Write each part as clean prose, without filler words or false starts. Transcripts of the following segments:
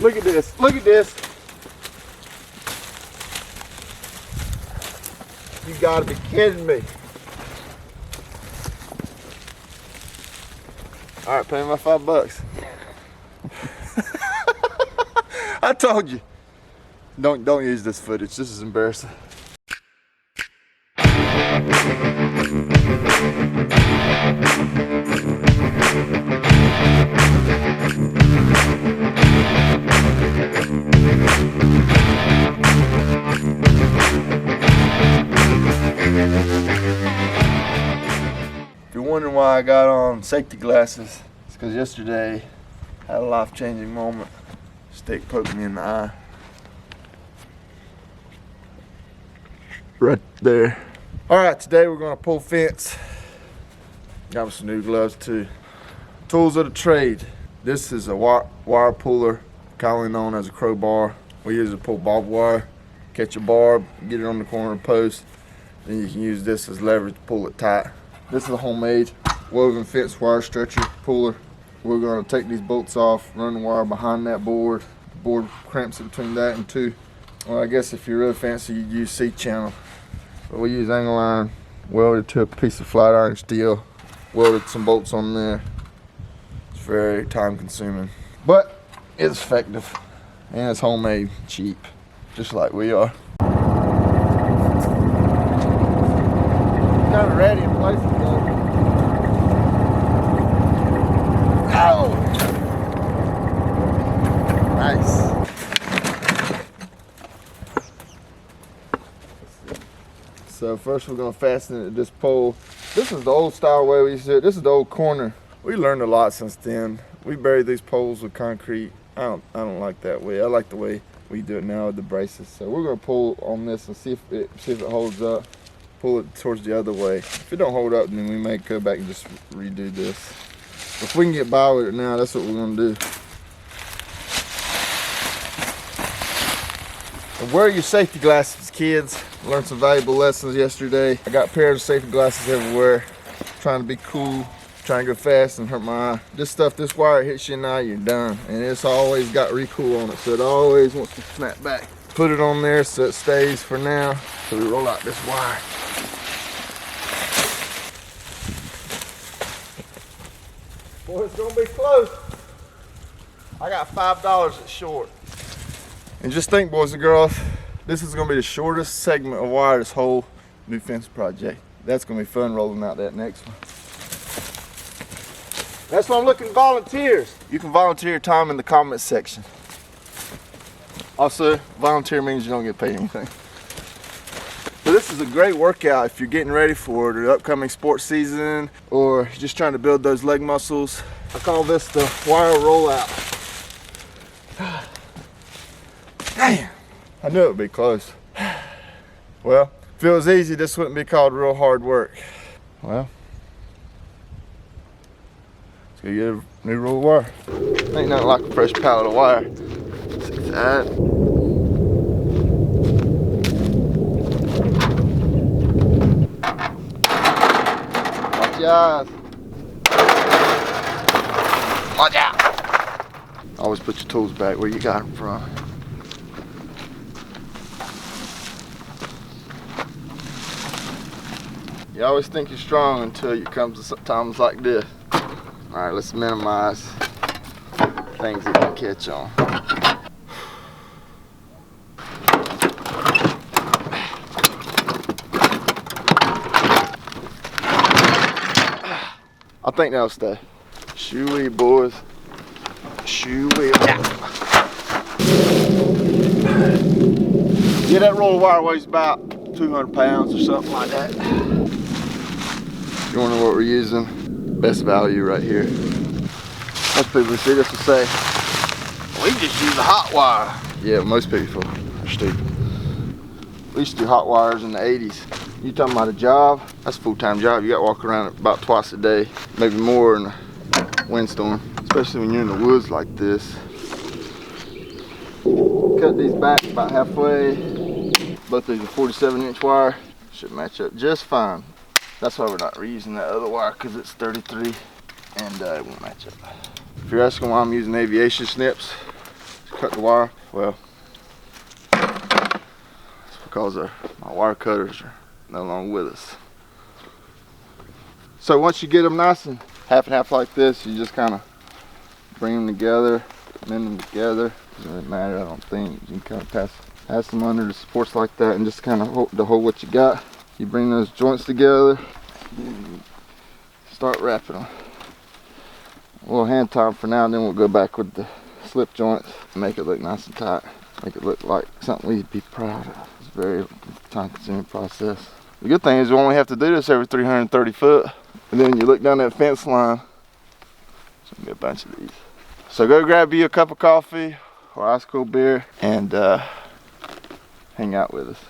Look at this. Look at this. You gotta be kidding me. All right, pay me my $5. I told you. Don't use this footage. This is embarrassing. If you're wondering why I got on safety glasses, it's because yesterday I had a life-changing moment. Stick poked me in the eye. Right there. Alright, today we're gonna pull fence. Got me some new gloves too. Tools of the trade. This is a wire puller, commonly known as a crowbar. We use it to pull barbed wire, catch a barb, get it on the corner of the post. Then you can use this as leverage to pull it tight. This is a homemade woven fence wire stretcher puller. We're gonna take these bolts off, run the wire behind that board. The board cramps it between that and two. Well, I guess if you're really fancy, you'd use C-channel. But we use angle iron, welded to a piece of flat iron steel, welded some bolts on there. It's very time consuming, but it's effective. And it's homemade, cheap, just like we are. Kind of ready in place to go. Oh! Nice. So first we're gonna fasten it to this pole. This is the old style way we used to do it. This is the old corner. We learned a lot since then. We buried these poles with concrete. I don't like that way. I like the way we do it now with the braces. So we're gonna pull on this and see if it holds up. Pull it towards the other way. If it don't hold up, then we may go back and just redo this. If we can get by with it now, that's what we're gonna do. And wear your safety glasses, kids. Learned some valuable lessons yesterday. I got pairs of safety glasses everywhere. Trying to be cool, trying to go fast and hurt my eye. This wire hits you in the eye, you're done. And it's always got recoil on it, so it always wants to snap back. Put it on there so it stays for now. So we roll out this wire. Boy, it's gonna be close. I got $5 at short. And just think, boys and girls, this is gonna be the shortest segment of wire this whole new fence project. That's gonna be fun rolling out that next one. That's why I'm looking for volunteers. You can volunteer your time in the comments section. Also, volunteer means you don't get paid anything. So this is a great workout if you're getting ready for the upcoming sports season or just trying to build those leg muscles. I call this the wire rollout. Damn, I knew it would be close. Well, if it was easy, this wouldn't be called real hard work. Well, let's go get a new roll of wire. Ain't nothing like a fresh pallet of wire. See that? Eyes. Watch out! Always put your tools back where you got them from. You always think you're strong until you come to times like this. Alright, let's minimize things that can catch on. I think that'll stay. Shoo-wee, boys. Shoo-wee. Yeah, that roll of wire weighs about 200 pounds or something like that. You wonder what we're using? Best value right here. Most people who see this will say, we just use a hot wire. Yeah, most people are stupid. We used to do hot wires in the 80s. You talking about a job? That's a full-time job. You got to walk around about twice a day, maybe more in a windstorm, especially when you're in the woods like this. Cut these back about halfway. Both these are 47-inch wire. Should match up just fine. That's why we're not reusing that other wire, because it's 33 and it won't match up. If you're asking why I'm using aviation snips, it's cut the wire? Well, it's because my wire cutters are no longer with us. So once you get them nice and half like this, you just kind of bring them together, mend them together. Doesn't really matter, I don't think. You can kind of pass them under the supports like that and just kind of hold what you got. You bring those joints together, and start wrapping them. A little hand time for now, and then we'll go back with the slip joints and make it look nice and tight. Make it look like something we'd be proud of. It's a very time-consuming process. The good thing is we only have to do this every 330 foot. And then you look down that fence line, there's gonna be a bunch of these. So go grab you a cup of coffee or ice cold beer and hang out with us.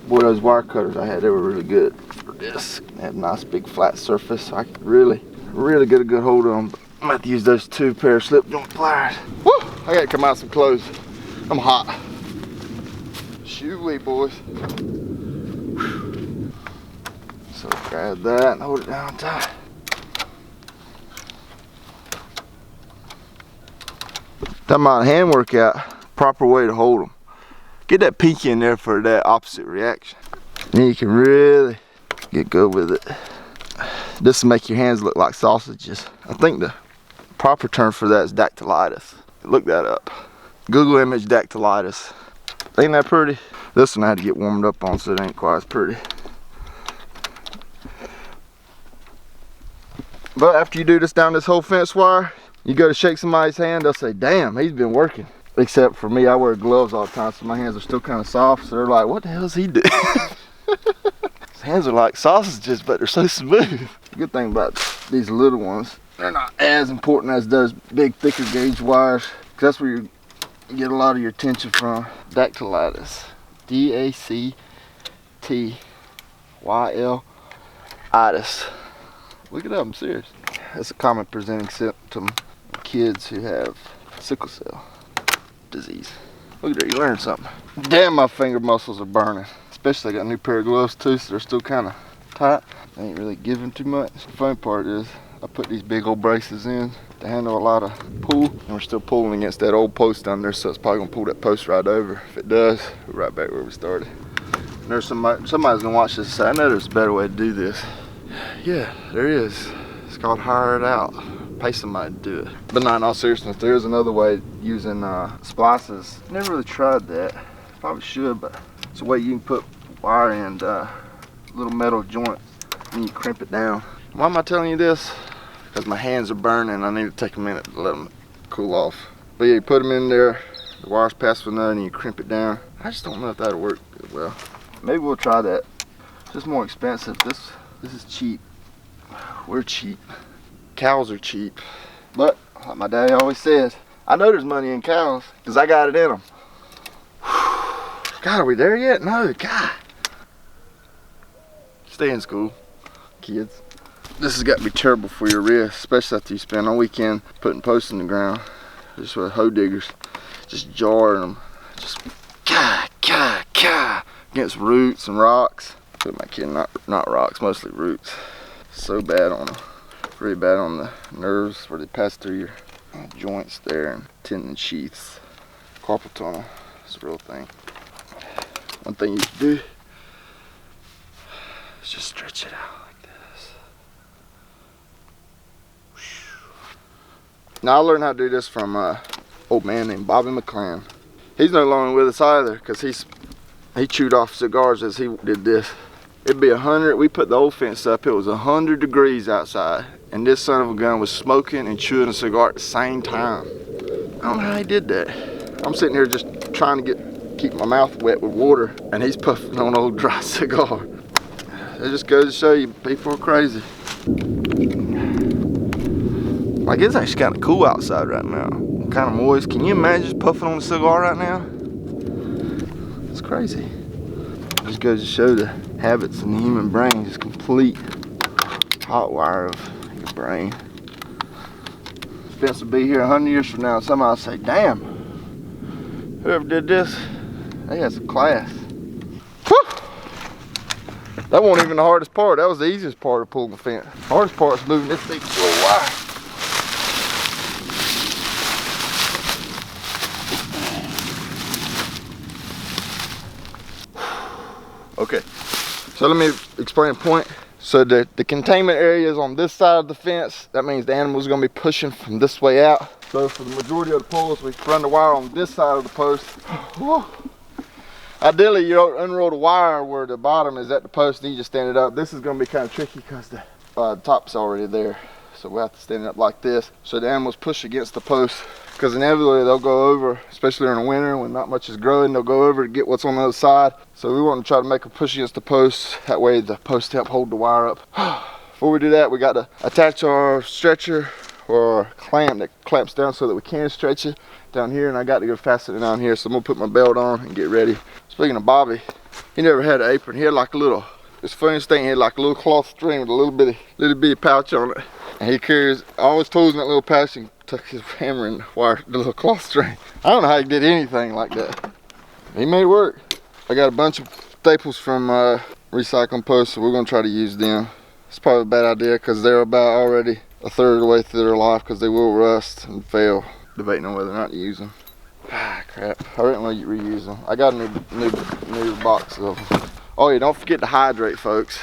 Boy, those wire cutters I had, they were really good for this. They had a nice big flat surface, so I could really get a good hold on them. I'm gonna have to use those 2 pair of slip joint pliers. Woo! I gotta come out some clothes. I'm hot. Shoo-wee, boys. Whew. So grab that and hold it down tight. Talking about hand workout, proper way to hold them. Get that pinky in there for that opposite reaction. Then you can really get good with it. This will make your hands look like sausages. I think the proper term for that is dactylitis. Look that up. Google image dactylitis. Ain't that pretty? This one I had to get warmed up on, so it ain't quite as pretty. But after you do this down this whole fence wire, you go to shake somebody's hand, they'll say, damn, he's been working. Except for me, I wear gloves all the time, so my hands are still kind of soft, so they're like, what the hell is he doing? His hands are like sausages, but they're so smooth. The good thing about these little ones, they're not as important as those big, thicker gauge wires, because that's where you get a lot of your tension from. Dactylitis. D-A-C-T-Y-L itis. Look it up, I'm serious. It's a common presenting symptom of kids who have sickle cell disease. Look at there, you learned something. Damn, my finger muscles are burning. Especially I got a new pair of gloves too, so they're still kind of tight. They ain't really giving too much. The fun part is I put these big old braces in to handle a lot of pull, and we're still pulling against that old post down there, so it's probably gonna pull that post right over. If it does, we're right back where we started. And there's somebody's gonna watch this and say, I know there's a better way to do this. Yeah, there is. It's called hire it out. Pay somebody to do it. But not in all seriousness, there is another way using splices. Never really tried that. Probably should, but it's a way you can put wire in little metal joints and you crimp it down. Why am I telling you this? Because my hands are burning. I need to take a minute to let them cool off. But yeah, you put them in there, the wires pass through and you crimp it down. I just don't know if that'll work well. Maybe we'll try that. It's just more expensive. This is cheap. We're cheap. Cows are cheap. But like my daddy always says, I know there's money in cows because I got it in them. God, are we there yet? No, God. Stay in school, kids. This has got to be terrible for your wrist, especially after you spend all weekend putting posts in the ground. Just with hoe diggers, just jarring them. Just against roots and rocks. Put my kid, not rocks, mostly roots. So bad on them. Really bad on the nerves where they pass through your joints there and tendon sheaths. Carpal tunnel is a real thing. One thing you can do is just stretch it out like this. Now I learned how to do this from an old man named Bobby McClan. He's no longer with us either because he chewed off cigars as he did this. It'd be 100, we put the old fence up, it was 100 degrees outside, and this son of a gun was smoking and chewing a cigar at the same time. I don't know how he did that. I'm sitting here just trying to keep my mouth wet with water, and he's puffing on an old dry cigar. It just goes to show you, people are crazy. Like, it's actually kind of cool outside right now. Kind of moist. Can you imagine just puffing on a cigar right now? It's crazy. It just goes to show the habits in the human brain, just complete hot wire of your brain. This fence will be here 100 years from now, and somebody will say, damn, whoever did this, they had some class. Whew! That wasn't even the hardest part. That was the easiest part of pulling the fence. The hardest part is moving this big little wire. Okay, so let me explain a point. So the containment area is on this side of the fence. That means the animal's gonna be pushing from this way out. So for the majority of the poles, we run the wire on this side of the post. Ideally, you unroll the wire where the bottom is at the post and you just stand it up. This is gonna be kind of tricky because the top's already there. So we have to stand it up like this. So the animals push against the post, because inevitably they'll go over, especially in the winter when not much is growing, they'll go over to get what's on the other side. So we want to try to make them push against the post. That way the post help hold the wire up. Before we do that, we got to attach our stretcher or clamp that clamps down so that we can stretch it down here. And I got to go fasten it down here. So I'm gonna put my belt on and get ready. Speaking of Bobby, he never had an apron. He had like a little, it's the funniest thing, he had like a little cloth string with a little bitty pouch on it. And he carries all his tools in that little pouch and tuck his hammer and wire the little cloth string. I don't know how he did anything like that. He made it work. I got a bunch of staples from recycling posts, so we're gonna try to use them. It's probably a bad idea because they're about already a third of the way through their life because they will rust and fail. Debating on whether or not to use them. Ah, crap. I didn't want to reuse them. I got a new box of them. Oh yeah, don't forget to hydrate, folks.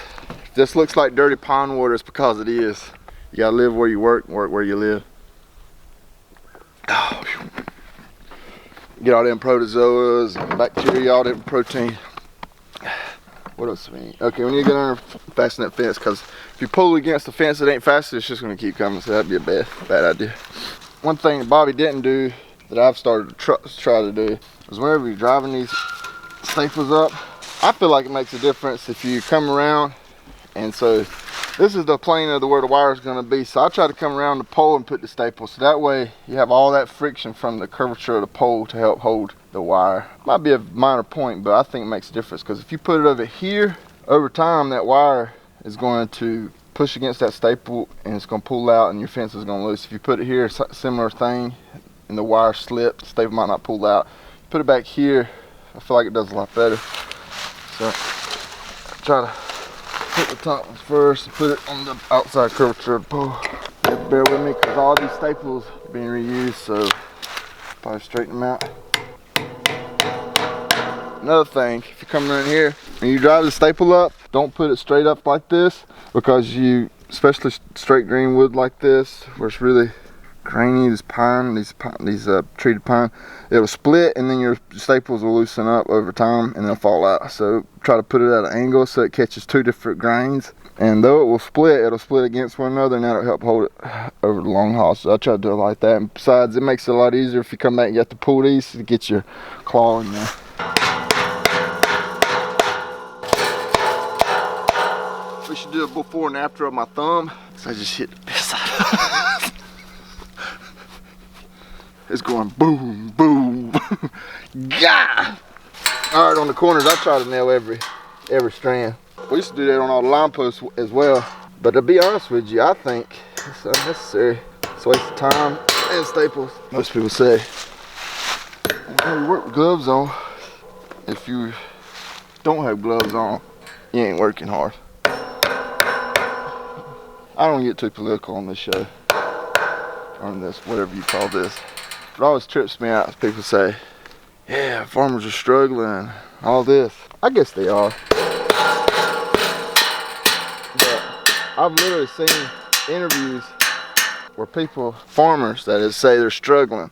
If this looks like dirty pond water, it's because it is. You gotta live where you work and work where you live. Oh, get all them protozoas and bacteria, all them protein. What else do we need? Okay, when you get under, fasten that fence, because if you pull against the fence, it ain't fastened, it's just gonna keep coming, so that'd be a bad idea. One thing that Bobby didn't do that I've started to try to do is whenever you're driving these staples up, I feel like it makes a difference if you come around, and so this is the plane of where the wire is going to be. So I try to come around the pole and put the staple. So that way you have all that friction from the curvature of the pole to help hold the wire. Might be a minor point, but I think it makes a difference. Because if you put it over here, over time that wire is going to push against that staple and it's going to pull out and your fence is going to loose. If you put it here, similar thing, and the wire slips, the staple might not pull out. Put it back here, I feel like it does a lot better. So try to put the top one first and put it on the outside curvature of the pole. Bear with me because all these staples are being reused, so probably straighten them out. Another thing, if you come around here and you drive the staple up, don't put it straight up like this, because you, especially straight green wood like this, where it's really grainy, these treated pine, it'll split and then your staples will loosen up over time and they'll fall out. So try to put it at an angle so it catches two different grains, and though it will split, it'll split against one another, and that'll help hold it over the long haul. So I try to do it like that. And besides, it makes it a lot easier if you come back and you have to pull these to get your claw in there. We should do a before and after of my thumb, so I just hit the piss out. It's going boom, boom, yeah. All right, on the corners, I try to nail every strand. We used to do that on all the line posts as well. But to be honest with you, I think it's unnecessary. It's a waste of time and staples. Most people say, you work with gloves on. If you don't have gloves on, you ain't working hard. I don't get too political on this show, on this, whatever you call this. It always trips me out as people say, yeah, farmers are struggling, all this. I guess they are. But I've literally seen interviews where people, farmers that is, say they're struggling,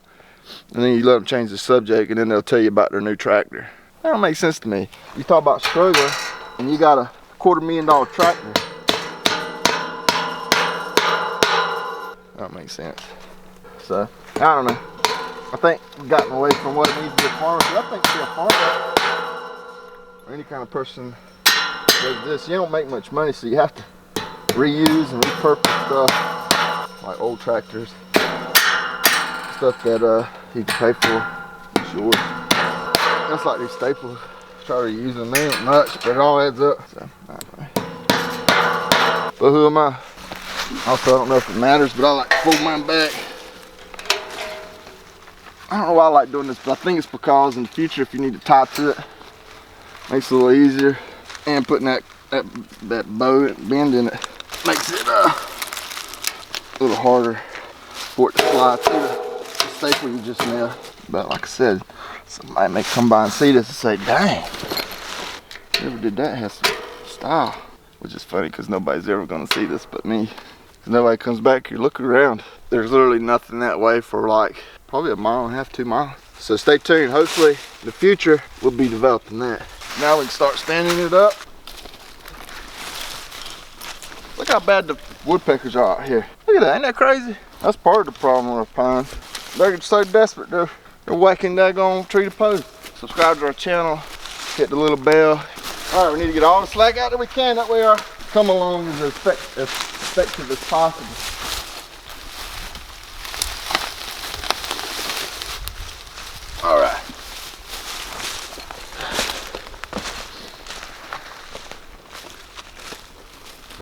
and then you let them change the subject and then they'll tell you about their new tractor. That don't make sense to me. You talk about struggling and you got a $250,000 tractor. That don't make sense. So, I don't know. I think we've gotten away from what it means to be a farmer. But I think to be a farmer, or any kind of person does this, you don't make much money, so you have to reuse and repurpose stuff, like old tractors, stuff that you can pay for, sure. That's like these staples. Try to use them, they ain't much, but it all adds up. So, anyway. But who am I? Also, I don't know if it matters, but I like to fold mine back. I don't know why I like doing this, but I think it's because in the future, if you need to tie to it, makes it a little easier. And putting that bow bend in it makes it a little harder for it to fly to the staple you just nailed. But like I said, somebody may come by and see this and say, dang, Whoever did that has some style. Which is funny because nobody's ever gonna see this but me. Because nobody comes back here looking around. There's literally nothing that way for like probably 1.5 miles, 2 miles. So stay tuned. Hopefully in the future we'll be developing that. Now we can start standing it up. Look how bad the woodpeckers are out here. Look at that, ain't that crazy? That's part of the problem with our pines. They're so desperate, they're whacking daggone tree to post. Subscribe to our channel, hit the little bell. All right, we need to get all the slack out that we can. That way our come along is as effective as possible.